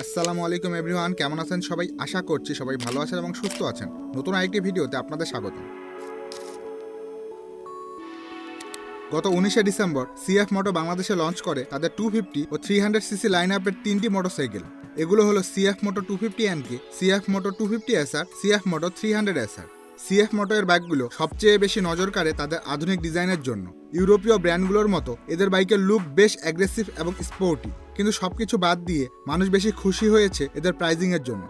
আসসালামু আলাইকুম এভরিওয়ান, কেমন আছেন সবাই? আশা করছি সবাই ভালো আছেন এবং সুস্থ আছেন। নতুন আরেকটি ভিডিওতে আপনাদের স্বাগত। গত 19শে ডিসেম্বর সিএফ মোটো বাংলাদেশে লঞ্চ করে তাদের 250 ও 300 সিসি লাইন আপের তিনটি মোটরসাইকেল। এগুলো হলো সিএফ মোটো 250 এনকে, সিএফ মোটো 250 এসআর, সিএফ মোটো 300 এসআর। সিএফ মোটো এর বাইকগুলো সবচেয়ে বেশি নজর কাড়ে তাদের আধুনিক ডিজাইনের জন্য। ইউরোপীয় ব্র্যান্ডগুলোর মতো এদের বাইকের লুক বেশ অ্যাগ্রেসিভ এবং স্পোর্টি, কিন্তু সবকিছু বাদ দিয়ে মানুষ বেশি খুশি হয়েছে এদের প্রাইজিং এর জন্য।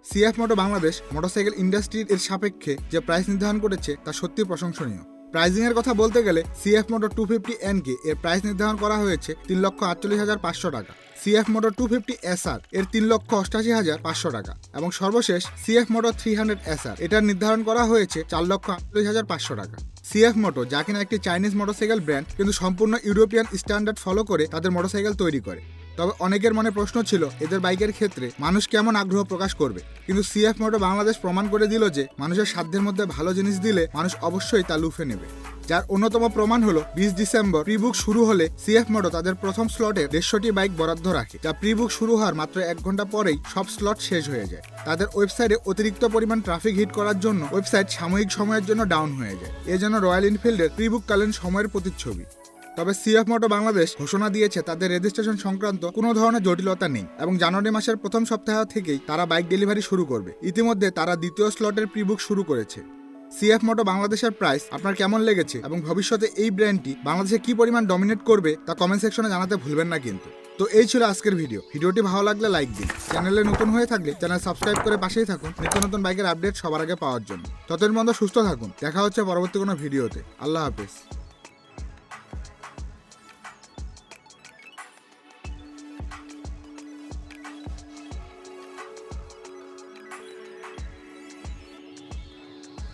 সিএফ মোটো বাংলাদেশ মোটরসাইকেল ইন্ডাস্ট্রির এর সাপেক্ষে যে প্রাইস নির্ধারণ করেছে তা সত্যি প্রশংসনীয়। প্রাইজিং এর কথা বলতে গেলে সিএফ মোটো 250 এনকে এর প্রাইস নির্ধারণ করা হয়েছে 3,48,500 টাকা। সিএফ মোটো 250 এসআর এর 3,88,500 টাকা এবং সর্বশেষ সিএফ মোটো 300 এসআর এটার নির্ধারণ করা হয়েছে 4,48,500 টাকা। সিএফ মোটো, যা কিনা একটি চাইনিজ মোটরসাইকেল ব্র্যান্ড, কিন্তু সম্পূর্ণ ইউরোপিয়ান স্ট্যান্ডার্ড ফলো করে তাদের মোটরসাইকেল তৈরি করে। তবে অনেকের মনে প্রশ্ন ছিল এদের বাইকের ক্ষেত্রে মানুষ কেমন আগ্রহ প্রকাশ করবে, কিন্তু সিএফ মোটো বাংলাদেশ প্রমাণ করে দিল যে মানুষের সাধ্যের মধ্যে ভালো জিনিস দিলে মানুষ অবশ্যই তা লুফে নেবে। যার অন্যতম প্রমাণ হলো 20 ডিসেম্বর প্রিবুক শুরু হলে সিএফ মোটো তাদের প্রথম স্লটে 150টি বাইক বরাদ্দ রাখে, যা প্রিবুক শুরু হওয়ার মাত্র 1 ঘন্টা পরেই সব স্লট শেষ হয়ে যায়। তাদের ওয়েবসাইটে অতিরিক্ত পরিমাণ ট্রাফিক হিট করার জন্য ওয়েবসাইট সাময়িক সময়ের জন্য ডাউন হয়ে যায়। এজন্য রয়্যাল এনফিল্ডের প্রিবুককালীন সময়ের প্রতিচ্ছবি। তবে সিএফ মোটো বাংলাদেশ ঘোষণা দিয়েছে তাদের রেজিস্ট্রেশন সংক্রান্ত কোনো ধরনের জটিলতা নেই এবং জানুয়ারি মাসের প্রথম সপ্তাহ থেকেই তারা বাইক ডেলিভারি শুরু করবে। ইতিমধ্যে তারা দ্বিতীয় স্লটের প্রিবুক শুরু করেছে। সিএফ মোটো বাংলাদেশের প্রাইস আপনার কেমন লেগেছে এবং ভবিষ্যতে এই ব্র্যান্ডটি বাংলাদেশে কি পরিমাণ ডমিনেট করবে তা কমেন্ট সেকশনে জানাতে ভুলবেন না কিন্তু। তো এই ছিল আজকের ভিডিওটি ভালো লাগলে লাইক দিন, চ্যানেলে নতুন হয়ে থাকলে চ্যানেল সাবস্ক্রাইব করে পাশেই থাকুন নিত্য নতুন বাইকের আপডেট সবার আগে পাওয়ার জন্য। ততদিন পর্যন্ত সুস্থ থাকুন, দেখা হচ্ছে পরবর্তী কোনো ভিডিওতে। আল্লাহ হাফেজ।